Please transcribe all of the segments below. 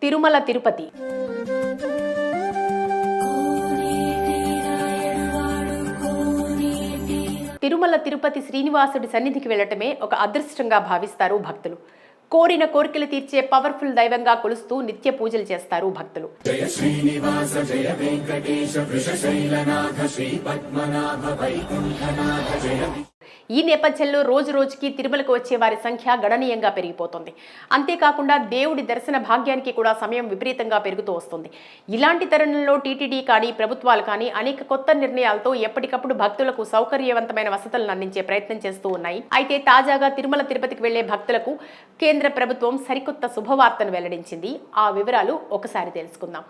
తిరుమల తిరుపతి. తిరుమల తిరుపతి శ్రీనివాసుడి సన్నిధికి వెళ్లటమే ఒక అదృష్టంగా భావిస్తారు భక్తులు. కోరిన కోరికలు తీర్చే పవర్ఫుల్ దైవంగా కొలుస్తూ నిత్య పూజలు చేస్తారు భక్తులు. జయ శ్రీనివాస జయ వెంకటేశ వృషశైలనాథ శ్రీ పద్మనాభ వైకుంఠనాథ జయ. ఈ నేపథ్యంలో రోజు రోజుకి తిరుమలకు వచ్చే వారి సంఖ్య గణనీయంగా పెరిగిపోతుంది. అంతేకాకుండా దేవుడి దర్శన భాగ్యానికి కూడా సమయం విపరీతంగా పెరుగుతూ వస్తుంది. ఇలాంటి తరుణంలో టీటీడీ కానీ ప్రభుత్వాలు కానీ అనేక కొత్త నిర్ణయాలతో ఎప్పటికప్పుడు భక్తులకు సౌకర్యవంతమైన వసతులను అందించే ప్రయత్నం చేస్తూ ఉన్నాయి. అయితే తాజాగా తిరుమల తిరుపతికి వెళ్లే భక్తులకు కేంద్ర ప్రభుత్వం సరికొత్త శుభవార్తను వెల్లడించింది. ఆ వివరాలు ఒకసారి తెలుసుకుందాం.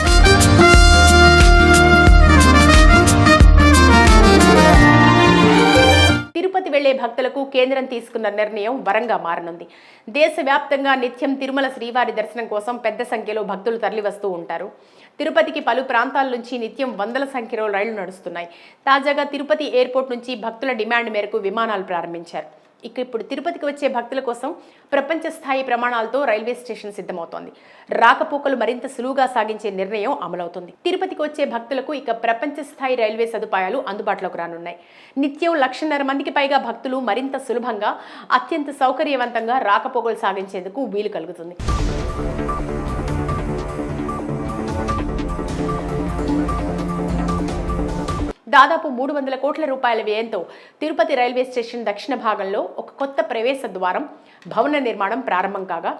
తిరుపతి వెళ్లే భక్తులకు కేంద్రం తీసుకున్న నిర్ణయం వరంగా మారనుంది. దేశవ్యాప్తంగా నిత్యం తిరుమల శ్రీవారి దర్శనం కోసం పెద్ద సంఖ్యలో భక్తులు తరలివస్తూ ఉంటారు. తిరుపతికి పలు ప్రాంతాల నుంచి నిత్యం వందల సంఖ్యలో రైళ్లు నడుస్తున్నాయి. తాజాగా తిరుపతి ఎయిర్పోర్ట్ నుంచి భక్తుల డిమాండ్ మేరకు విమానాలు ప్రారంభించారు. ఇప్పుడు తిరుపతికి వచ్చే భక్తుల కోసం ప్రపంచ స్థాయి ప్రమాణాలతో రైల్వే స్టేషన్ సిద్ధమవుతోంది. రాకపోకలు మరింత సులువుగా సాగించే నిర్ణయం అమలవుతుంది. తిరుపతికి వచ్చే భక్తులకు ఇక ప్రపంచ స్థాయి రైల్వే సదుపాయాలు అందుబాటులోకి రానున్నాయి. నిత్యం 1,50,000 మందికి పైగా భక్తులు మరింత సులభంగా, అత్యంత సౌకర్యవంతంగా రాకపోకలు సాగించేందుకు వీలు కలుగుతుంది. దాదాపు 300 కోట్ల రూపాయల వ్యయంతో తిరుపతి రైల్వే స్టేషన్ దక్షిణ భాగంలో ఒక కొత్త ప్రవేశ ద్వారం, భవన నిర్మాణం ప్రారంభం కాగా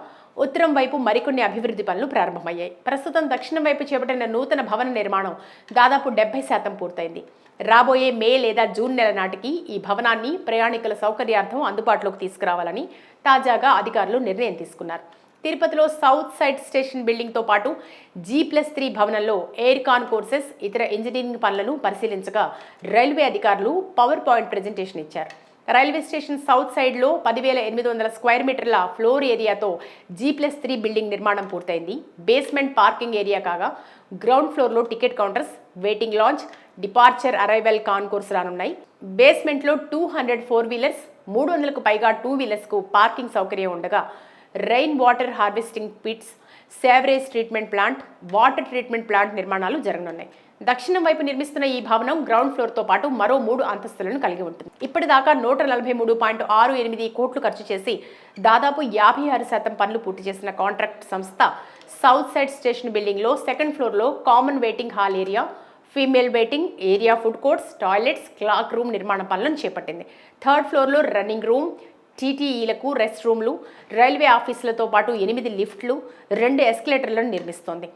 ఉత్తరం వైపు మరికొన్ని అభివృద్ధి పనులు ప్రారంభమయ్యాయి. ప్రస్తుతం దక్షిణం వైపు చేపట్టిన నూతన భవన నిర్మాణం దాదాపు 70% పూర్తయింది. రాబోయే మే లేదా జూన్ నెల నాటికి ఈ భవనాన్ని ప్రయాణికుల సౌకర్యార్థం అందుబాటులోకి తీసుకురావాలని తాజాగా అధికారులు నిర్ణయం తీసుకున్నారు. తిరుపతిలో సౌత్ సైడ్ స్టేషన్ బిల్డింగ్తో పాటు G+3 భవనంలో ఎయిర్ కాన్కోర్సెస్, ఇతర ఇంజనీరింగ్ పనులను పరిశీలించగా రైల్వే అధికారులు పవర్ పాయింట్ ప్రెజెంటేషన్ ఇచ్చారు. రైల్వే స్టేషన్ సౌత్ సైడ్లో 10,800 స్క్వేర్ మీటర్ల ఫ్లోర్ ఏరియాతో G+3 బిల్డింగ్ నిర్మాణం పూర్తయింది. బేస్మెంట్ పార్కింగ్ ఏరియా కాగా గ్రౌండ్ ఫ్లోర్లో ticket counters, waiting lounge, departure arrival concourse రానున్నాయి. బేస్మెంట్లో 200 4 వీలర్స్, 300కు పైగా 2 వీలర్స్కు పార్కింగ్ సౌకర్యం ఉండగా rain water harvesting pits, sewerage treatment plant, water treatment plant నిర్మాణాలు జరగనున్నాయి. దక్షిణం వైపు నిర్మిస్తున్న ఈ భవనం గ్రౌండ్ ఫ్లోర్తో పాటు మరో 3 అంతస్తులను కలిగి ఉంటుంది. ఇప్పటిదాకా 143.68 కోట్లు ఖర్చు చేసి దాదాపు 56% పనులు పూర్తి చేసిన కాంట్రాక్ట్ సంస్థ సౌత్ సైడ్ స్టేషన్ బిల్డింగ్లో సెకండ్ ఫ్లోర్లో common waiting hall area, female waiting area, food courts, toilets, clock room నిర్మాణ పనులను చేపట్టింది. థర్డ్ ఫ్లోర్లో రన్నింగ్ రూమ్, టీటీఈలకు రెస్ట్ రూమ్లు, రైల్వే ఆఫీసులతో పాటు 8 లిఫ్ట్లు, 2 ఎస్కలేటర్లను నిర్మిస్తోంది.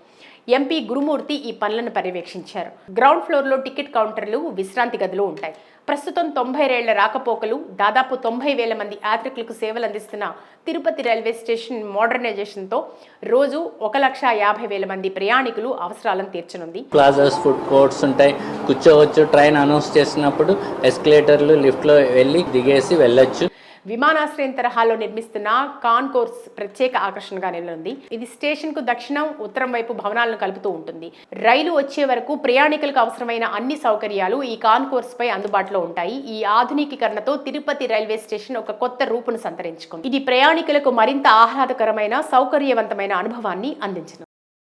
ఎంపీ గురుమూర్తి ఈ పనులను పర్యవేక్షించారు. గ్రౌండ్ ఫ్లోర్లో టికెట్ కౌంటర్లు, విశ్రాంతి గదులు ఉంటాయి. ప్రస్తుతం 90 రైళ్ల రాకపోకలు, దాదాపు 90,000 మంది యాత్రికులకు సేవలు అందిస్తున్న తిరుపతి రైల్వే స్టేషన్ మోడర్నైజేషన్తో రోజు 1,50,000 మంది ప్రయాణికులు అవసరాలను తీర్చనుంది. ప్లాజాస్, ఫుడ్ కోర్ట్స్ ఉంటాయి, కూర్చోవచ్చు. ట్రైన్ అనౌన్స్ చేసినప్పుడు ఎస్కలేటర్లు, లిఫ్ట్లో వెళ్ళి దిగేసి వెళ్ళొచ్చు. విమానాశ్రయం తరహాలో నిర్మిస్తున్న కాన్కోర్స్ ప్రత్యేక ఆకర్షణగా నిలనుంది. ఇది స్టేషన్ కు దక్షిణం, ఉత్తరం వైపు భవనాలను కలుపుతూ ఉంటుంది. రైలు వచ్చే వరకు ప్రయాణికులకు అవసరమైన అన్ని సౌకర్యాలు ఈ కాన్కోర్స్ పై అందుబాటులో ఉంటాయి. ఈ ఆధునికీకరణతో తిరుపతి రైల్వే స్టేషన్ ఒక కొత్త రూపును సంతరించుకుంది. ఇది ప్రయాణికులకు మరింత ఆహ్లాదకరమైన, సౌకర్యవంతమైన అనుభవాన్ని అందించను.